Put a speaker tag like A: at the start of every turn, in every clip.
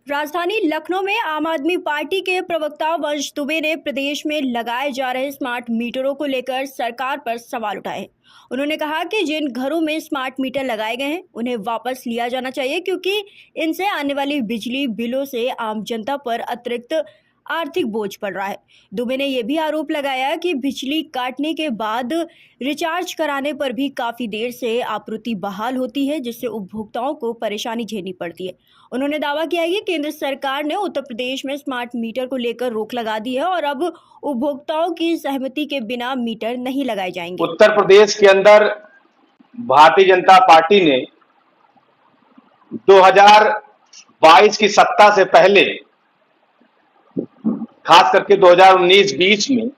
A: राजधानी लखनऊ में आम आदमी पार्टी के प्रवक्ता वंश दुबे ने प्रदेश में लगाए जा रहे स्मार्ट मीटरों को लेकर सरकार पर सवाल उठाए। उन्होंने कहा कि जिन घरों में स्मार्ट मीटर लगाए गए हैं उन्हें वापस लिया जाना चाहिए, क्योंकि इनसे आने वाली बिजली बिलों से आम जनता पर अतिरिक्त आर्थिक बोझ पड़ रहा है। दुबे ने यह भी आरोप लगाया कि बिजली काटने के बाद रिचार्ज कराने पर भी काफी देर से आपूर्ति बहाल होती है, जिससे उपभोक्ताओं को परेशानी झेलनी पड़ती है। उन्होंने दावा किया कि केंद्र सरकार ने उत्तर प्रदेश में स्मार्ट मीटर को लेकर रोक लगा दी है और अब उपभोक्ताओं की सहमति के बिना मीटर नहीं लगाए जाएंगे।
B: उत्तर प्रदेश के अंदर भारतीय जनता पार्टी ने 2022 की सत्ता से पहले, खास करके 2019-20 में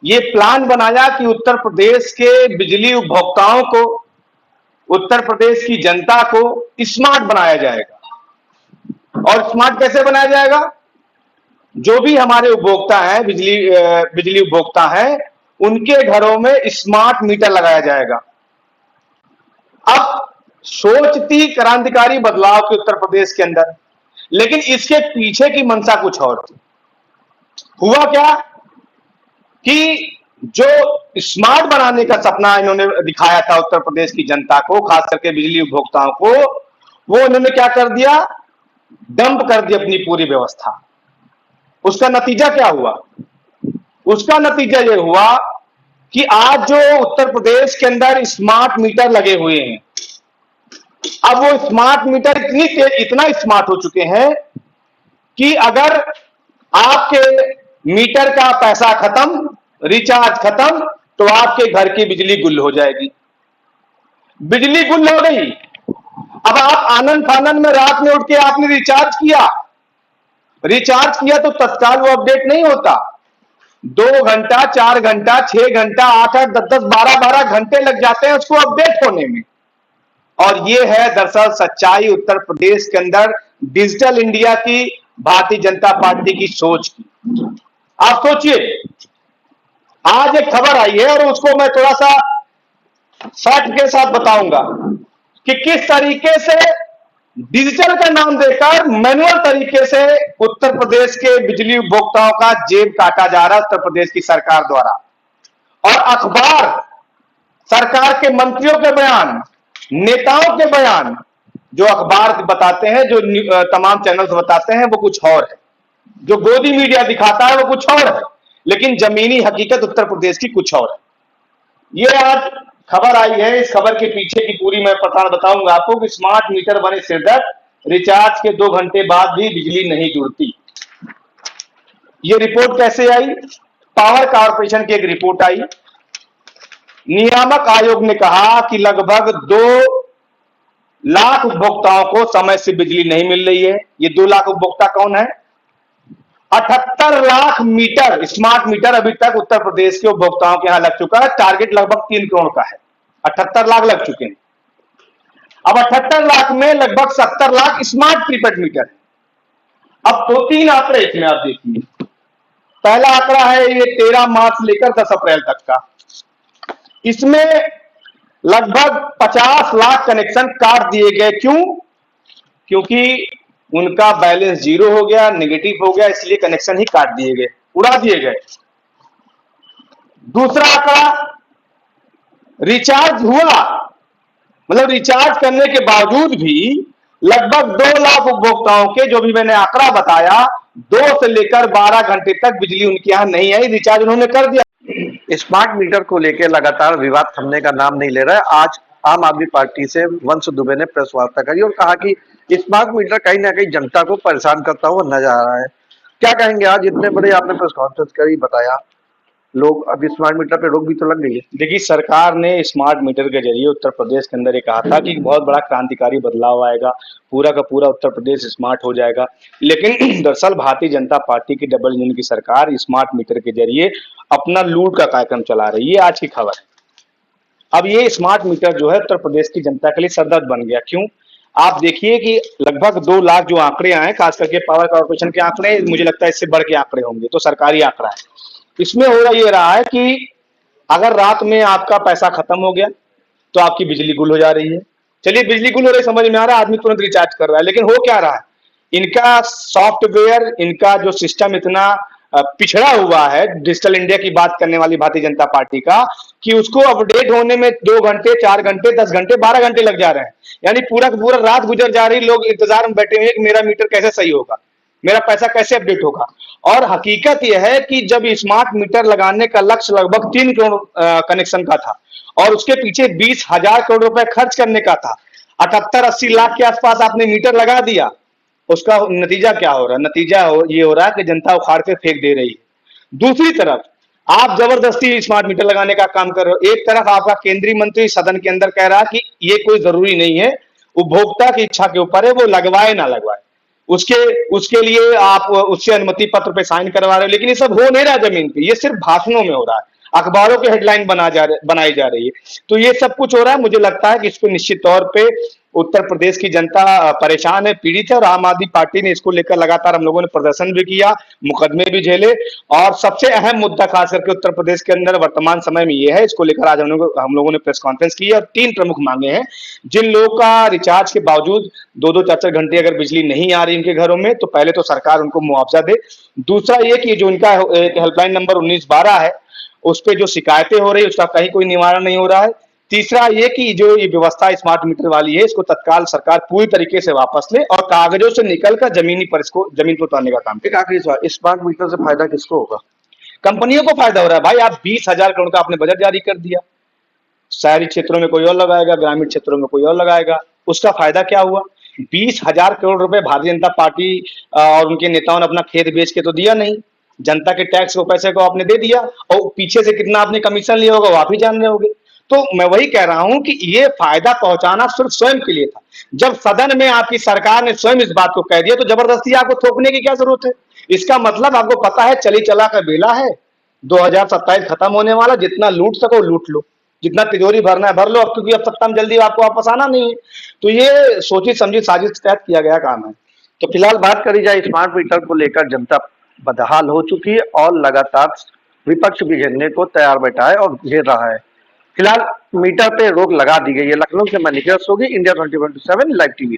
B: ये प्लान बनाया कि उत्तर प्रदेश के बिजली उपभोक्ताओं को, उत्तर प्रदेश की जनता को स्मार्ट बनाया जाएगा। और स्मार्ट कैसे बनाया जाएगा? जो भी हमारे उपभोक्ता हैं, बिजली उपभोक्ता हैं, उनके घरों में स्मार्ट मीटर लगाया जाएगा। अब सोच थी क्रांतिकारी बदलाव के उत्तर प्रदेश के अंदर, लेकिन इसके पीछे की मंशा कुछ और थी। हुआ क्या कि जो स्मार्ट बनाने का सपना इन्होंने दिखाया था उत्तर प्रदेश की जनता को, खास करके बिजली उपभोक्ताओं को, वो इन्होंने क्या कर दिया? डंप कर दी अपनी पूरी व्यवस्था। उसका नतीजा क्या हुआ? उसका नतीजा ये हुआ कि आज जो उत्तर प्रदेश के अंदर स्मार्ट मीटर लगे हुए हैं, अब वो स्मार्ट मीटर इतना स्मार्ट हो चुके हैं कि अगर आपके मीटर का पैसा खत्म, रिचार्ज खत्म, तो आपके घर की बिजली गुल हो जाएगी। बिजली गुल हो गई। अब आप आनंद फानंद में रात में उठ के आपने रिचार्ज किया तो तत्काल वो अपडेट नहीं होता। 2 घंटा, 4 घंटा, 6 घंटा, 8-8, 10-10, 12-12 घंटे लग जाते हैं उसको अपडेट होने में। और ये है दरअसल सच्चाई उत्तर प्रदेश के अंदर डिजिटल इंडिया की, भारतीय जनता पार्टी की सोच की। आप सोचिए, आज एक खबर आई है और उसको मैं थोड़ा सा फैक्ट के साथ बताऊंगा कि किस तरीके से डिजिटल का नाम देकर मैनुअल तरीके से उत्तर प्रदेश के बिजली उपभोक्ताओं का जेब काटा जा रहा है उत्तर प्रदेश की सरकार द्वारा। और अखबार, सरकार के मंत्रियों के बयान, नेताओं के बयान, जो अखबार बताते हैं, जो तमाम चैनल्स बताते हैं, वो कुछ और है। जो गोदी मीडिया दिखाता है वो कुछ और है, लेकिन जमीनी हकीकत उत्तर प्रदेश की कुछ और है। ये आज खबर आई है, इस खबर के पीछे की पूरी मैं पता बताऊंगा आपको कि स्मार्ट मीटर बने सिरदर्द, रिचार्ज के 2 घंटे बाद भी बिजली नहीं जुड़ती। ये रिपोर्ट कैसे आई? पावर कॉर्पोरेशन की एक रिपोर्ट आई। नियामक आयोग ने कहा कि लगभग 2 लाख उपभोक्ताओं को समय से बिजली नहीं मिल रही है। ये 2 लाख उपभोक्ता कौन है? 78 लाख मीटर, स्मार्ट मीटर अभी तक उत्तर प्रदेश के उपभोक्ताओं के यहां लग चुका है। टारगेट लगभग 3 करोड़ का है, 78 लाख लग चुके हैं। अब 78 लाख में लगभग 70 लाख स्मार्ट प्रीपेड मीटर है। अब 2-3 आंकड़े इसमें आप देखिए। पहला आंकड़ा है ये 13 मार्च से लेकर 10 अप्रैल तक का। इसमें लगभग 50 लाख कनेक्शन काट दिए गए। क्यों? क्योंकि उनका बैलेंस 0 हो गया, नेगेटिव हो गया, इसलिए कनेक्शन ही काट दिए गए, उड़ा दिए गए। दूसरा आंकड़ा, रिचार्ज हुआ, मतलब रिचार्ज करने के बावजूद भी लगभग 2 लाख उपभोक्ताओं के, जो भी मैंने आंकड़ा बताया, 2 से लेकर 12 घंटे तक बिजली उनके यहां नहीं आई, रिचार्ज उन्होंने कर दिया।
C: स्मार्ट मीटर को लेकर लगातार विवाद थमने का नाम नहीं ले रहा है। आज आम आदमी पार्टी से वंश दुबे ने प्रेस वार्ता करी और कहा कि स्मार्ट मीटर कहीं ना कहीं जनता को परेशान करता हुआ नजर आ रहा है। क्या कहेंगे? आज इतने बड़े आपने प्रेस कॉन्फ्रेंस करी, बताया, लोग अब स्मार्ट मीटर पे रोक भी तो लग गई है।
B: देखिए, सरकार ने स्मार्ट मीटर के जरिए उत्तर प्रदेश के अंदर ये कहा था कि बहुत बड़ा क्रांतिकारी बदलाव आएगा, पूरा का पूरा उत्तर प्रदेश स्मार्ट हो जाएगा। लेकिन दरअसल भारतीय जनता पार्टी की डबल इंजन की सरकार स्मार्ट मीटर के जरिए अपना लूट का कार्यक्रम चला रही है। आज की खबर है। अब ये स्मार्ट मीटर जो है उत्तर प्रदेश की जनता के लिए सरदर्द बन गया। क्यों? आप देखिए कि लगभग 2 लाख जो आंकड़े आए, खास करके पावर कॉर्पोरेशन के आंकड़े, मुझे लगता है इससे बढ़ के आंकड़े होंगे, तो सरकारी आंकड़ा है। इसमें हो ये रहा है कि अगर रात में आपका पैसा खत्म हो गया तो आपकी बिजली गुल हो जा रही है। चलिए, बिजली गुल हो रही समझ में आ रहा है, आदमी तुरंत रिचार्ज कर रहा है, लेकिन हो क्या रहा है? इनका सॉफ्टवेयर, इनका जो सिस्टम इतना पिछड़ा हुआ है डिजिटल इंडिया की बात करने वाली भारतीय जनता पार्टी का, कि उसको अपडेट होने में 2 घंटे, 4 घंटे, 10 घंटे, 12 घंटे लग जा रहे हैं। यानी पूरा का पूरा रात गुजर जा रही, लोग इंतजार में बैठे हुए हैं कि मेरा मीटर कैसे सही होगा, मेरा पैसा कैसे अपडेट होगा। और हकीकत यह है कि जब स्मार्ट मीटर लगाने का लक्ष्य लगभग 3 करोड़ कनेक्शन का था और उसके पीछे 20,000 करोड़ रुपए खर्च करने का था, 78-80 लाख के आसपास आपने मीटर लगा दिया, उसका नतीजा क्या हो रहा है? नतीजा ये हो रहा है कि जनता उखाड़ के फेंक दे रही है। दूसरी तरफ आप जबरदस्ती स्मार्ट मीटर लगाने का काम कर रहे हो। एक तरफ आपका केंद्रीय मंत्री सदन के अंदर कह रहा है कि ये कोई जरूरी नहीं है, उपभोक्ता की इच्छा के ऊपर है, वो लगवाए ना लगवाए, उसके उसके लिए आप उससे अनुमति पत्र पे साइन करवा रहे हो। लेकिन ये सब हो नहीं रहा जमीन पे, ये सिर्फ भाषणों में हो रहा है, अखबारों के हेडलाइन बनाई जा रही है। तो ये सब कुछ हो रहा है। मुझे लगता है कि इस पर निश्चित तौर पे उत्तर प्रदेश की जनता परेशान है, पीड़ित है, और आम आदमी पार्टी ने इसको लेकर लगातार हम लोगों ने प्रदर्शन भी किया, मुकदमे भी झेले। और सबसे अहम मुद्दा खास करके उत्तर प्रदेश के अंदर वर्तमान समय में ये है, इसको लेकर आज हम लोगों ने प्रेस कॉन्फ्रेंस की है और 3 प्रमुख मांगे हैं। जिन लोगों का रिचार्ज के बावजूद 2-2, 4-4 घंटे अगर बिजली नहीं आ रही उनके घरों में, तो पहले तो सरकार उनको मुआवजा दे। दूसरा ये कि जो इनका एक हेल्पलाइन नंबर 1912 है, उस पे जो शिकायतें हो रही है उसका कहीं कोई निवारण नहीं हो रहा है। तीसरा ये कि जो ये व्यवस्था स्मार्ट मीटर वाली है, इसको तत्काल सरकार पूरी तरीके से वापस ले और कागजों से निकलकर जमीनी पर इसको जमीन पर उतारने का काम करे।
C: एक आखिरी सवाल, स्मार्ट मीटर से फायदा किसको होगा?
B: कंपनियों को फायदा हो रहा है भाई। आप 20,000 करोड़ का आपने बजट जारी कर दिया, शहरी क्षेत्रों में कोई और लगाएगा, ग्रामीण क्षेत्रों में कोई और लगाएगा, उसका फायदा क्या हुआ? 20,000 करोड़ रुपए भारतीय जनता पार्टी और उनके नेताओं ने अपना खेत बेच के तो दिया नहीं, जनता के टैक्स को पैसे को आपने दे दिया, और पीछे से कितना आपने कमीशन लिया होगा वो आप ही जान रहे होगे। तो मैं वही कह रहा हूं कि ये फायदा पहुंचाना सिर्फ स्वयं के लिए था। जब सदन में आपकी सरकार ने स्वयं इस बात को कह दिया, तो जबरदस्ती आपको थोपने की क्या जरूरत है? इसका मतलब आपको पता है चली चला का बेला है, 2027 खत्म होने वाला, जितना लूट सको लूट लो, जितना तिजोरी भरना है भर लो, अब क्योंकि अब सत्ता में जल्दी आपको वापस आना नहीं है। तो ये सोची समझी साजिश के तहत किया गया काम है।
C: तो फिलहाल बात करी जाए स्मार्ट मीटर को लेकर, जनता बदहाल हो चुकी है और लगातार विपक्ष भी घेरने को तैयार बैठा है और घेर रहा है। फिलहाल मीटर पे रोक लगा दी गई है। लखनऊ से मैं निखिल सोगी, इंडिया 24/7 लाइव टीवी।